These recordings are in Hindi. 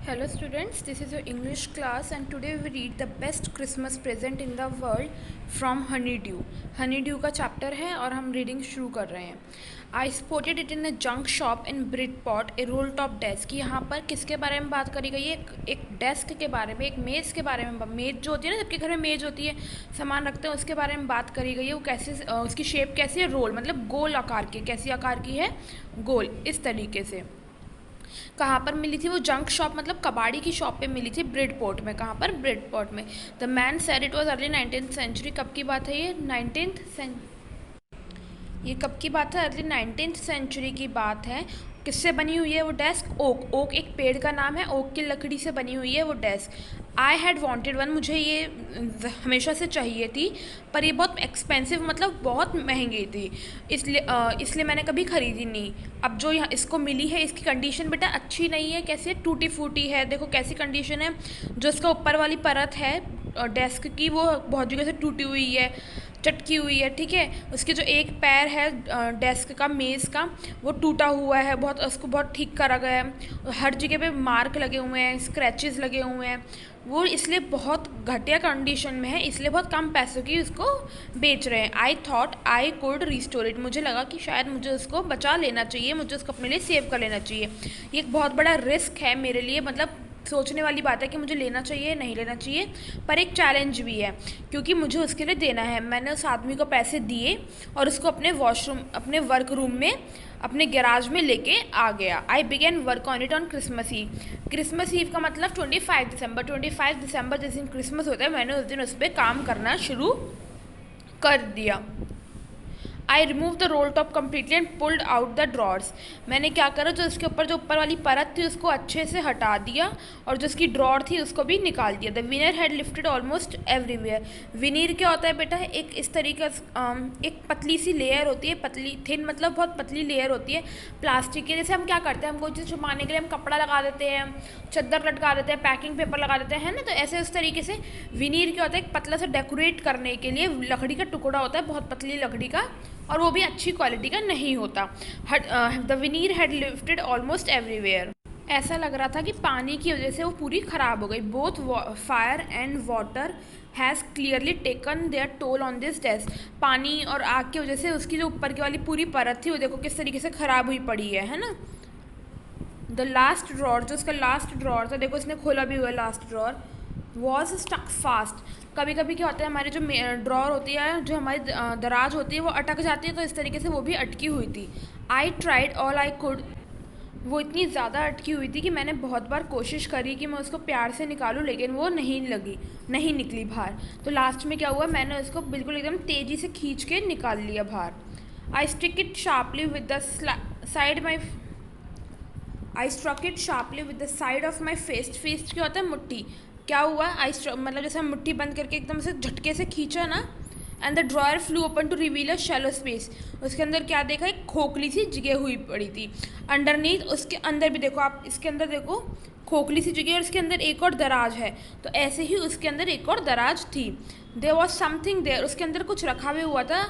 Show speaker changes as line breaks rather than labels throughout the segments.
Hello students, this is your English class and today we read the best Christmas present in the world from Honeydew. Honeydew का चैप्टर है और हम रीडिंग शुरू कर रहे हैं. I spotted it in a junk shop in Bridport, a roll top desk. यहाँ पर किसके बारे में बात करी गई है? एक डेस्क के बारे में, एक मेज़ के बारे में. मेज़ जो होती है ना, सबके घर में मेज़ होती है, सामान रखते हैं, उसके बारे में बात करी गई है. वो कैसे, उसकी शेप कैसी है? रोल मतलब गोल आकार की. कैसी आकार की है? गोल. इस तरीके से. कहाँ पर मिली थी वो? जंक शॉप मतलब कबाड़ी की शॉप पे मिली थी, ब्रिडपोर्ट में. कहाँ पर? ब्रिडपोर्ट में. The man said it was early 19th century. कब की बात है ये? ये कब की बात है? अर्ली 19th सेंचुरी की बात है. किससे बनी हुई है वो डेस्क? ओक. ओक एक पेड़ का नाम है. ओक की लकड़ी से बनी हुई है वो desk. I had wanted one. मुझे ये हमेशा से चाहिए थी, पर ये बहुत एक्सपेंसिव मतलब बहुत महंगी थी, इसलिए मैंने कभी ख़रीदी नहीं. अब जो यहाँ इसको मिली है, इसकी कंडीशन बेटा अच्छी नहीं है. कैसी है? टूटी फूटी है. देखो कैसी कंडीशन है. जो इसका ऊपर वाली परत है डेस्क की, वो बहुत जगह से टूटी हुई है, चटकी हुई है. ठीक है. उसके जो एक पैर है डेस्क का, मेज़ का, वो टूटा हुआ है बहुत. उसको बहुत ठीक करा गया है. हर जगह पे मार्क लगे हुए हैं, स्क्रैचेस लगे हुए हैं. वो इसलिए बहुत घटिया कंडीशन में है, इसलिए बहुत कम पैसों की उसको बेच रहे हैं. I thought I could restore it. मुझे लगा कि शायद मुझे उसको बचा लेना चाहिए, मुझे उसको अपने लिए सेव कर लेना चाहिए. ये एक बहुत बड़ा रिस्क है मेरे लिए, मतलब सोचने वाली बात है कि मुझे लेना चाहिए नहीं लेना चाहिए, पर एक चैलेंज भी है क्योंकि मुझे उसके लिए देना है. मैंने उस आदमी को पैसे दिए और उसको अपने वॉशरूम, अपने वर्क रूम में, अपने गैराज में लेके आ गया. I begin work on it on Christmas eve. Christmas eve का मतलब 25 दिसंबर. 25 दिसंबर जिस दिन क्रिसमस होता है, मैंने उस दिन उस पर काम करना शुरू कर दिया. I remove the role top completely and pulled out the drawers. मैंने क्या करा, जो इसके ऊपर जो ऊपर वाली परत थी उसको अच्छे से हटा दिया और जो इसकी ड्रॉर थी उसको भी निकाल दिया. The veneer had lifted almost everywhere. Veneer क्या होता है बेटा? एक इस तरीके एक पतली सी लेयर होती है, पतली थिन मतलब बहुत पतली लेयर होती है प्लास्टिक की. जैसे हम क्या करते हैं, हम कोई चीज़ छुपाने के लिए हम कपड़ा लगा देते हैं, चद्दर लटका देते हैं, पैकिंग पेपर लगा देते हैं, है ना. तो ऐसे उस तरीके से विनीर क्या होता है? एक पतला सा डेकोरेट करने के लिए लकड़ी का टुकड़ा होता है, बहुत पतली लकड़ी का, और वो भी अच्छी क्वालिटी का नहीं होता. The veneer had lifted almost everywhere. ऐसा लग रहा था कि पानी की वजह से वो पूरी ख़राब हो गई. Both fire and water has clearly taken their toll on this desk. पानी और आग की वजह से उसकी जो ऊपर की वाली पूरी परत थी वो देखो किस तरीके से ख़राब हुई पड़ी है ना. द लास्ट ड्रॉर, जो उसका लास्ट ड्रॉर था, देखो इसने खोला भी हुआ है. Last drawer was stuck fast. कभी कभी क्या होता है, हमारी जो ड्रॉर होती है, जो हमारी दराज होती है, वो अटक जाती है, तो इस तरीके से वो भी अटकी हुई थी. I tried all I could. वो इतनी ज़्यादा अटकी हुई थी कि मैंने बहुत बार कोशिश करी कि मैं उसको प्यार से निकालूं, लेकिन वो नहीं निकली बाहर. तो लास्ट में क्या हुआ, मैंने उसको बिल्कुल एकदम तेज़ी से खींच के निकाल लिया बाहर. I stick it sharply with the side my I struck it sharply with the side of my fist. Fist क्या होता है? मुट्ठी. क्या हुआ? मतलब जैसे हम मुट्ठी बंद करके एकदम से झटके से खींचा ना. And the drawer flew open to reveal a shallow space. उसके अंदर क्या देखा? एक खोखली सी जगह हुई पड़ी थी. अंडरनीथ उसके अंदर भी देखो, आप इसके अंदर देखो, खोखली सी जगह, और इसके अंदर एक और दराज है. तो ऐसे ही उसके अंदर एक और दराज थी. There was something there. उसके अंदर कुछ रखा हुआ हुआ था.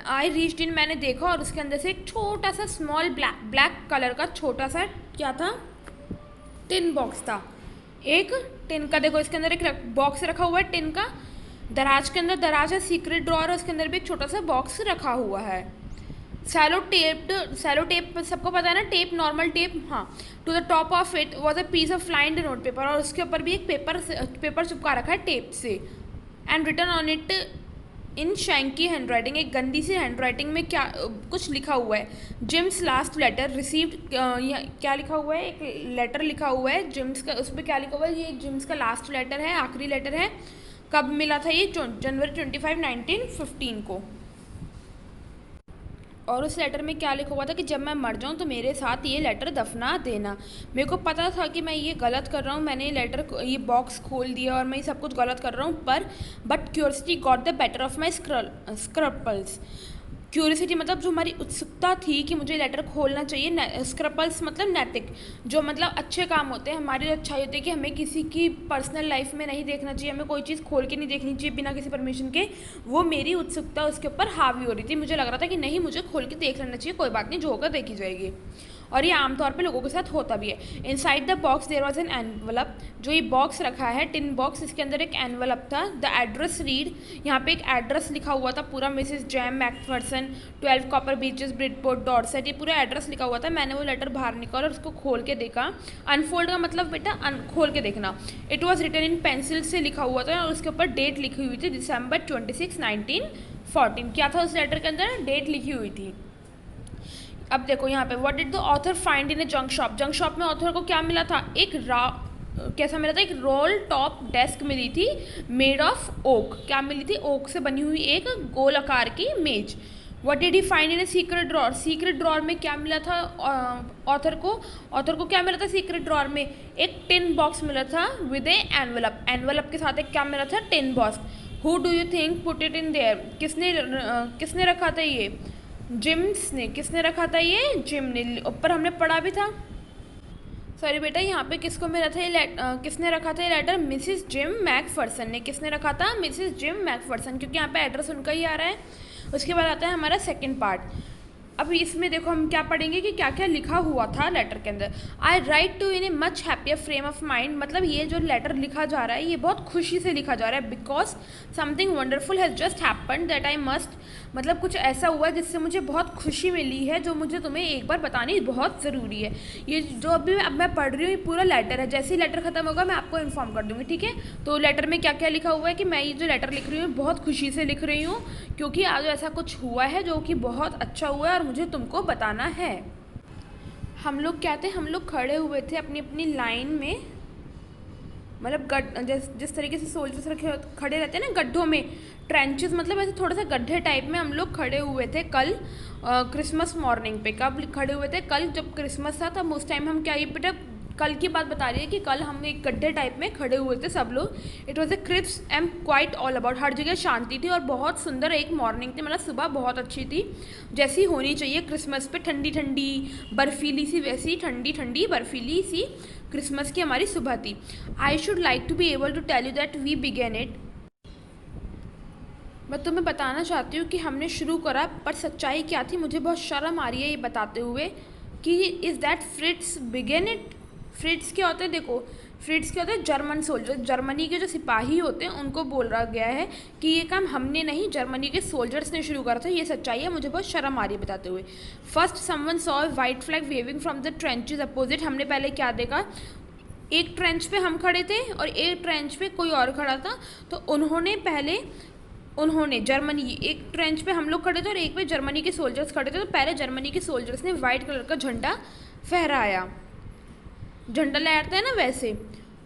I reached in. मैंने देखा और उसके अंदर से एक छोटा सा स्मॉल ब्लैक कलर का छोटा सा क्या था? टिन बॉक्स था. एक टिन का, देखो इसके अंदर एक बॉक्स रखा हुआ है टिन का. दराज के अंदर दराज है, सीक्रेट ड्रॉअर है, उसके अंदर भी एक छोटा सा बॉक्स रखा हुआ है. सैलो टेप सबको पता है ना, टेप, नॉर्मल टेप. हाँ. To the top of it was a piece of lined note paper. और उसके ऊपर भी एक पेपर चिपका रखा है टेप से. And written on it in shaky hand writing. एक गंदी सी हैंड राइटिंग में क्या कुछ लिखा हुआ है. Jim's last letter received. क्या लिखा हुआ है? एक लेटर लिखा हुआ है जिम्स का. उस पर क्या लिखा हुआ है? ये जिम्स का लास्ट लेटर है, आखिरी लेटर है. कब मिला था ये? जनवरी 25, 1915 को. और उस लेटर में क्या लिखा हुआ था कि जब मैं मर जाऊँ तो मेरे साथ ये लेटर दफना देना. मेरे को पता था कि मैं ये गलत कर रहा हूँ, मैंने ये बॉक्स खोल दिया और मैं ये सब कुछ गलत कर रहा हूँ, but curiosity got the better of my scruples. Curiosity मतलब जो हमारी उत्सुकता थी कि मुझे लेटर खोलना चाहिए. स्क्रपल्स मतलब नैतिक, जो मतलब अच्छे काम होते हैं, हमारी अच्छाई होती है कि हमें किसी की पर्सनल लाइफ में नहीं देखना चाहिए, हमें कोई चीज़ खोल के नहीं देखनी चाहिए बिना किसी परमिशन के. वो मेरी उत्सुकता उसके ऊपर हावी हो रही थी. मुझे लग रहा था कि नहीं, मुझे खोल के देख लेना चाहिए, कोई बात नहीं, जो होगा देखी जाएगी. और ये आमतौर पे लोगों के साथ होता भी है। Inside the box there was an envelope, जो ये बॉक्स रखा है टिन बॉक्स, इसके अंदर एक एनवलप था। द एड्रेस रीड, यहाँ पे एक एड्रेस लिखा हुआ था पूरा, Mrs jam Macpherson 12 copper beaches Bridport Dorset, ये पूरा एड्रेस लिखा हुआ था। मैंने वो लेटर बाहर निकाला और उसको खोल के देखा। अनफोल्ड का मतलब बेटा खोल के देखना। It was written in pencil से लिखा हुआ था और उसके ऊपर डेट लिखी हुई थी December 26, 1914। क्या था उस लेटर के अंदर? डेट लिखी हुई थी। अब देखो यहाँ पे, what did the author find in A junk shop. Junk shop में ऑथर को क्या मिला था? कैसा मिला था? एक रोल टॉप डेस्क मिली थी मेड ऑफ ओक। क्या मिली थी? ओक से बनी हुई एक गोल आकार की मेज। What did he find in a secret drawer. Secret drawer में क्या मिला था ऑथर को क्या मिला था सीक्रेट ड्रॉर में? एक टिन बॉक्स मिला था विद ए एनवलप। एनवलप के साथ एक क्या मिला था? Tin box. Who do you think put it in their. किसने रखा था ये? जिम्स ने। किसने रखा था ये? जिम ने। ऊपर हमने पढ़ा भी था। सॉरी बेटा, यहाँ पे किसको मिला था ये किसने रखा था ये लेटर? मिसिस जिम मैकफर्सन ने। किसने रखा था? मिसिस जिम मैकफर्सन, क्योंकि यहाँ पे एड्रेस उनका ही आ रहा है। उसके बाद आता है हमारा सेकंड पार्ट। अब इसमें देखो हम क्या पढ़ेंगे कि क्या क्या लिखा हुआ था लेटर के अंदर। I write to in a much happier frame of mind, मतलब ये जो लेटर लिखा जा रहा है ये बहुत खुशी से लिखा जा रहा है। Because something wonderful has just happened that I must, मतलब कुछ ऐसा हुआ जिससे मुझे बहुत खुशी मिली है जो मुझे तुम्हें एक बार बतानी बहुत ज़रूरी है। ये जो अभी अब मैं पढ़ रही हूँ ये पूरा लेटर है, जैसे ही लेटर ख़त्म होगा मैं आपको इन्फॉर्म कर दूँगी, ठीक है। तो लेटर में क्या क्या लिखा हुआ है कि मैं ये जो लेटर लिख रही हूँ बहुत खुशी से लिख रही हूँ, क्योंकि आज ऐसा कुछ हुआ है जो कि बहुत अच्छा हुआ है और मुझे तुमको बताना है। हम लोग क्या थे, हम लोग खड़े हुए थे अपनी अपनी लाइन में, मतलब जिस तरीके से सोल्जर्स खड़े रहते हैं ना गड्ढों में, ट्रेंचेस, मतलब ऐसे थोड़ा सा गड्ढे टाइप में हम लोग खड़े हुए थे कल क्रिसमस मॉर्निंग पे। कब खड़े हुए थे? कल जब क्रिसमस था तब उस टाइम हम क्या, ये बेटा कल की बात बता रही है कि कल हम एक गड्ढे टाइप में खड़े हुए थे सब लोग। It was a crisp and quiet all about, हर जगह शांति थी और बहुत सुंदर एक मॉर्निंग थी, मतलब सुबह बहुत अच्छी थी जैसी होनी चाहिए क्रिसमस पे, ठंडी ठंडी बर्फीली सी, वैसी ठंडी ठंडी बर्फीली सी क्रिसमस की हमारी सुबह थी। I should like to be able to tell you that we began it, मैं तुम्हें बताना चाहती हूँ कि हमने शुरू करा, पर सच्चाई क्या थी मुझे बहुत शर्म आ रही है ये बताते हुए कि is that Fritz began it. Fritz क्या होते हैं? देखो फ्रिट्स क्या होते हैं? जर्मन सोल्जर, जर्मनी के जो सिपाही होते हैं उनको बोल रहा गया है कि ये काम हमने नहीं, जर्मनी के सोल्जर्स ने शुरू करा था। ये सच्चाई है, मुझे बहुत शर्म आ रही है बताते हुए। First someone saw white flag waving from the trenches opposite, हमने पहले क्या देखा? एक ट्रेंच पे हम खड़े थे और एक ट्रेंच पे कोई और खड़ा था, तो उन्होंने जर्मनी, एक ट्रेंच पे हम लोग खड़े थे और एक पे जर्मनी के सोल्जर्स खड़े थे, तो पहले जर्मनी के सोल्जर्स ने वाइट कलर का झंडा फहराया, झंडा लहराते हैं ना वैसे।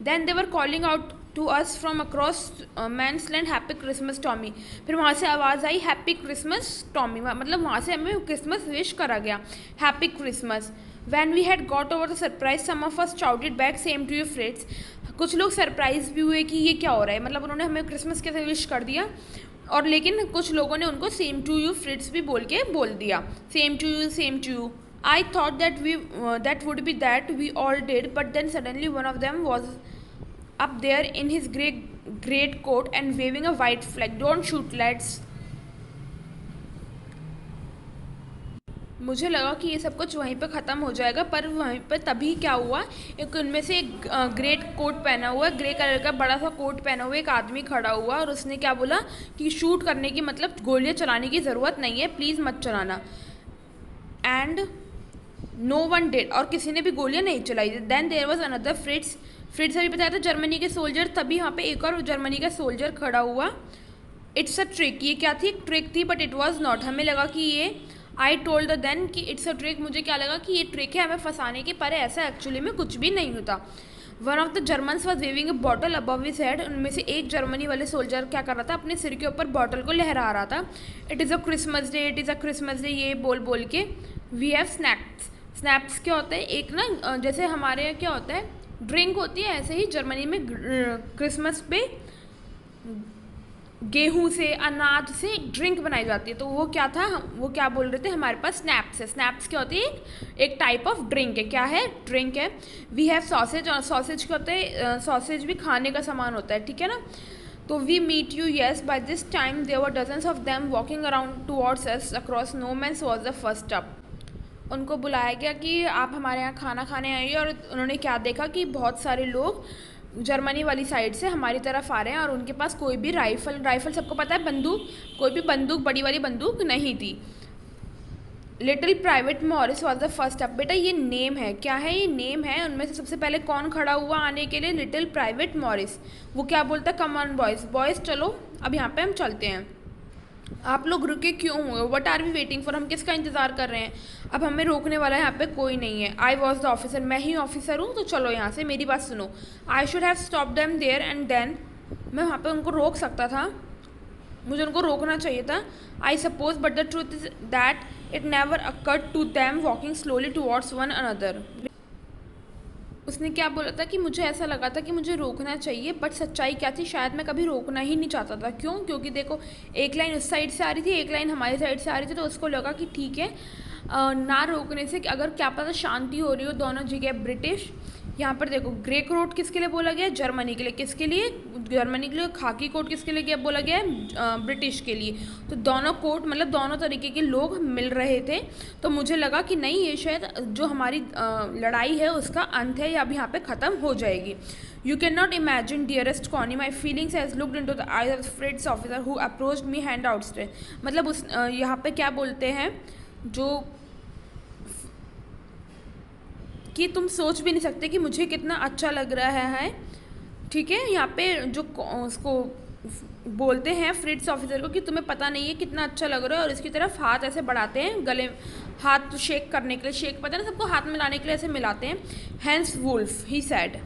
Then they were calling out to us from across man's land happy Christmas Tommy, फिर वहाँ से आवाज़ आई हैप्पी क्रिसमस टॉमी, मतलब वहाँ से हमें क्रिसमस विश करा गया, happy Christmas. When we had got over the surprise some of us shouted back same to you Fritz, कुछ लोग सरप्राइज भी हुए कि ये क्या हो रहा है, मतलब उन्होंने हमें क्रिसमस कैसे विश कर दिया, और लेकिन कुछ लोगों ने उनको सेम टू यू फ्रिट्स भी बोल दिया, same to you, same to you. I thought that would be that we all did, but then suddenly one of them was up there in his great coat and waving a white flag. Don't shoot, lads. मुझे लगा कि ये सब कुछ वहीं पे ख़त्म हो जाएगा, पर वहीं पे तभी क्या हुआ, एक उनमें से एक ग्रेट कोट पहना हुआ, ग्रे कलर का बड़ा सा कोट पहना हुआ एक आदमी खड़ा हुआ और उसने क्या बोला कि शूट करने की, मतलब गोलियाँ चलाने की ज़रूरत नहीं है, प्लीज़ मत चलाना। एंड नो वन डिड, और किसी ने भी गोलियां नहीं चलाई। Then there was another Fritz अभी बताया था जर्मनी के सोल्जर, तभी यहाँ पे एक और जर्मनी का सोल्जर खड़ा हुआ। इट्स अ ट्रिक, ये क्या थी? एक ट्रिक थी, बट इट वॉज नॉट, हमें लगा कि ये, आई टोल्ड द देन कि इट्स अ ट्रिक, मुझे क्या लगा कि ये ट्रिक है हमें फंसाने की, पर ऐसा एक्चुअली में कुछ भी नहीं होता। One of the Germans was waving a bottle above his head, उनमें से एक जर्मनी वाले सोल्जर क्या कर रहा था, अपने सिर के ऊपर बॉटल को लहरा रहा था। It is a Christmas day, it is a Christmas day, ये बोल बोल के। वी हैव स्नैक्स, स्नैप्स क्या होता है? एक ना जैसे हमारे यहाँ क्या होता है ड्रिंक होती है, ऐसे ही जर्मनी में क्रिसमस पे गेहूं से, अनाज से ड्रिंक बनाई जाती है, तो वो क्या था, वो क्या बोल रहे थे, हमारे पास स्नैप्स है। स्नैप्स क्या होती है? एक टाइप ऑफ ड्रिंक है। क्या है? ड्रिंक है। वी हैव सॉसेज, और सॉसेज क्या होता है? सॉसेज भी खाने का सामान होता है, ठीक है ना। तो we meet you, yes, by this time there were dozens of them walking around towards us across no man's was the first up, उनको बुलाया गया कि आप हमारे यहाँ खाना खाने आइए, और उन्होंने क्या देखा कि बहुत सारे लोग जर्मनी वाली साइड से हमारी तरफ आ रहे हैं और उनके पास कोई भी राइफ़ल सबको पता है बंदूक, कोई भी बंदूक, बड़ी वाली बंदूक नहीं थी। Little private Morris was the first up. बेटा ये नेम है, क्या है ये नेम है। उनमें से सबसे पहले कौन खड़ा हुआ आने के लिए? Little private Morris. वो क्या बोलता है? कम ऑन बॉयज़, बॉयज़ चलो अब यहाँ पे हम चलते हैं। आप लोग रुके क्यों हुए? What are we waiting for? हम किसका इंतज़ार कर रहे हैं? अब हमें रोकने वाला यहाँ पे कोई नहीं है। आई वॉज द ऑफिसर, मैं ही ऑफिसर हूँ, तो चलो यहाँ से, मेरी बात सुनो। I should have stop them there and then, मैं वहाँ पे उनको रोक सकता था, मुझे उनको रोकना चाहिए था। I suppose but the truth is that it never occurred to them walking slowly towards one another. उसने क्या बोला था कि मुझे ऐसा लगा था कि मुझे रोकना चाहिए, बट सच्चाई क्या थी? शायद मैं कभी रोकना ही नहीं चाहता था। क्यों? क्योंकि देखो एक लाइन उस साइड से आ रही थी, एक लाइन हमारी साइड से आ रही थी, तो उसको लगा कि ठीक है ना रोकने से अगर क्या पता शांति हो रही हो दोनों जगह। ब्रिटिश, यहाँ पर देखो ग्रे कोट किसके लिए बोला गया है? जर्मनी के लिए। किसके लिए? जर्मनी के लिए। खाकी कोट किसके लिए बोला गया है? ब्रिटिश के लिए। तो दोनों कोट मतलब दोनों तरीके के लोग मिल रहे थे, तो मुझे लगा कि नहीं ये शायद जो हमारी लड़ाई है उसका अंत है, या अब यहाँ पे ख़त्म हो जाएगी। You cannot imagine, dearest Connie, my feelings has looked into the eyes of the Fred's officer who approached me hand outstretched। मतलब उस यहाँ पे क्या बोलते हैं जो कि तुम सोच भी नहीं सकते कि मुझे कितना अच्छा लग रहा है। ठीक है, यहाँ पे जो उसको बोलते हैं फ्रिट्स ऑफिसर को कि तुम्हें पता नहीं है कितना अच्छा लग रहा है, और इसकी तरफ हाथ ऐसे बढ़ाते हैं गले, हाथ शेक करने के लिए, शेक पता है ना सबको, हाथ मिलाने के लिए ऐसे मिलाते हैं। Hans Wolf he said.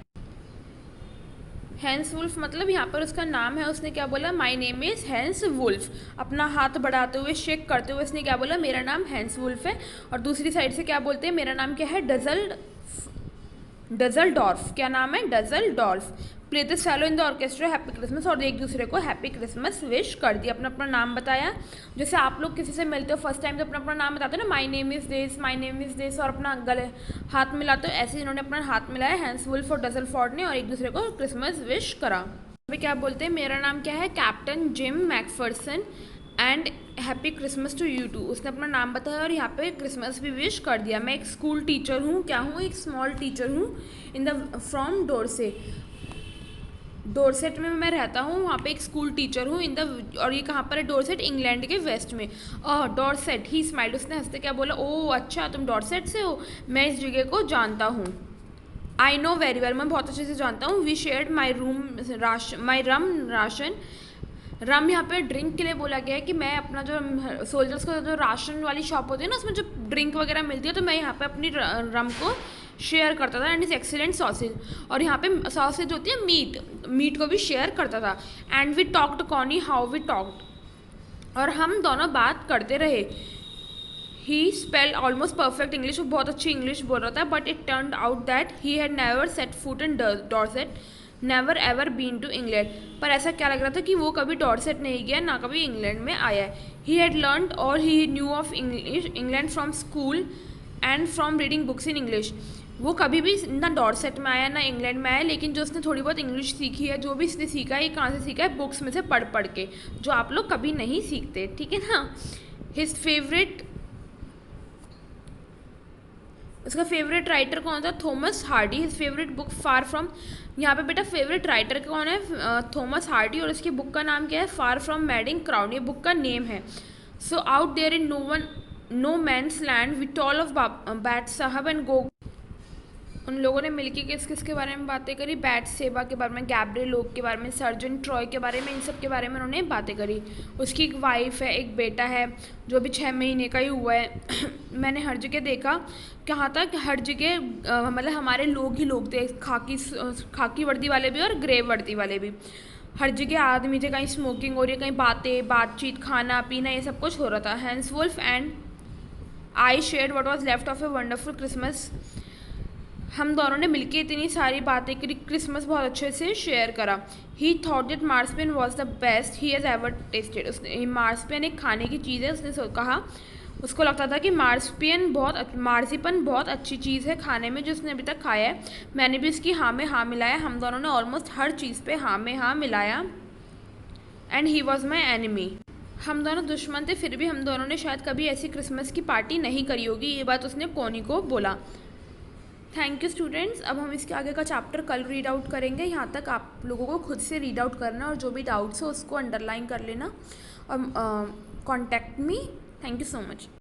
Hans Wolf मतलब यहाँ पर उसका नाम है। उसने क्या बोला? My name is Hans Wolf. अपना हाथ बढ़ाते हुए, शेक करते हुए उसने क्या बोला? मेरा नाम हैंस वुल्फ है। और दूसरी साइड से क्या बोलते हैं? मेरा नाम क्या है? डजलडॉर्फ। क्या नाम है? Dusseldorf. Play this fellow in the orchestra happy Christmas, और एक दूसरे को हैप्पी क्रिसमस विश कर दिया। अपना अपना नाम बताया। जैसे आप लोग किसी से मिलते हो फर्स्ट टाइम तो अपना अपना नाम बताते हो ना, माई name is this, my name is this, और अपना गले हाथ मिलाते हो। ऐसे इन्होंने अपना हाथ मिलाया हैंस वुल्फ और डजलफोर्ड ने, और एक दूसरे को क्रिसमस विश करा। अभी क्या बोलते हैं? मेरा नाम क्या है? Captain Jim McPherson, and happy Christmas to you too. उसने अपना नाम बताया और यहाँ पे क्रिसमस भी विश कर दिया। मैं एक स्कूल टीचर हूँ। क्या हूँ? एक स्मॉल टीचर हूँ इन द फ्रॉम डोरसे। डोरसेट में मैं रहता हूँ, वहाँ पे एक स्कूल टीचर हूँ इन द, और ये कहाँ पर है? डोरसेट, इंग्लैंड के वेस्ट में। डोरसेट ही स्माइल्ड। उसने हंसते क्या बोला? ओह अच्छा, तुम डोरसेट से हो, मैं इस जगह को जानता हूँ। आई नो वेरी वेल, मैं बहुत अच्छे से जानता हूँ। We shared my rum ration. Rum यहाँ पे ड्रिंक के लिए बोला गया है कि मैं अपना जो सोल्जर्स को जो राशन वाली शॉप होती है ना, उसमें जो ड्रिंक वगैरह मिलती है, तो मैं यहाँ पे अपनी रम को शेयर करता था। एंड इज एक्सीलेंट सॉसेज, और यहाँ पे सॉसेज होती है मीट को भी शेयर करता था। And we talked Connie how we talked, और हम दोनों बात करते रहे। He spell almost perfect English, वो बहुत अच्छी इंग्लिश बोल रहा था। But it turn out that he had never set foot in Dorset, never ever been to England. पर ऐसा क्या लग रहा था कि वो कभी डॉरसेट नहीं गया, ना कभी इंग्लैंड में आया है। ही हैड लर्न और he knew of England from school and from reading books in English. वो कभी भी ना डॉरसेट में आया ना इंग्लैंड में आया, लेकिन जो उसने थोड़ी बहुत इंग्लिश सीखी है, जो भी इसने सीखा है, ये कहाँ से सीखा है? बुक्स में से पढ़ पढ़ के, जो आप लोग कभी नहीं सीखते। ठीक है ना। हिज फेवरेट, उसका फेवरेट राइटर कौन था? Thomas Hardy. His favourite book far from, यहाँ पे बेटा फेवरेट राइटर कौन है? थॉमस हार्डी, और इसकी बुक का नाम क्या है? फार फ्रॉम मैडिंग क्राउन, ये बुक का नेम है। So out there in no man's land we toll off bat साहब एंड गो। उन लोगों ने मिलकर किस किस के बारे में बातें करी? बैट सेबा के बारे में, गैब्रियल लोग के बारे में, सर्जन ट्रॉय के बारे में, इन सब के बारे में उन्होंने बातें करी। उसकी एक वाइफ है, एक बेटा है जो भी 6 महीने का ही हुआ है। मैंने हर जगह देखा, कहाँ तक हर जगह मतलब हमारे लोग ही लोग थे, खाकी वर्दी वाले भी और ग्रे वर्दी वाले भी। हर जगह आदमी थे, कहीं स्मोकिंग हो रही है, कहीं बातचीत, खाना पीना, ये सब कुछ हो रहा था। Hans Wolf and I shared what was left of a wonderful Christmas. हम दोनों ने मिलके इतनी सारी बातें करी, क्रिसमस बहुत अच्छे से शेयर करा। He thought that marzipan was the best he has ever tasted. उसने, मार्सपियन एक खाने की चीज़ है, उसने कहा, उसको लगता था कि मार्सपियन मार्सिपन बहुत अच्छी चीज़ है खाने में जो उसने अभी तक खाया है। मैंने भी इसकी हाँ में हाँ मिलाया। हम दोनों ने ऑलमोस्ट हर चीज़ पे हाँ में हाँ मिलाया। And he was my enemy. हम दोनों दुश्मन थे, फिर भी हम दोनों ने शायद कभी ऐसी क्रिसमस की पार्टी नहीं करी होगी। ये बात उसने पोनी को बोला। Thank you students. अब हम इसके आगे का चैप्टर कल रीड आउट करेंगे। यहाँ तक आप लोगों को खुद से रीड आउट करना और जो भी डाउट्स हो उसको अंडरलाइन कर लेना और contact me. Thank you so much.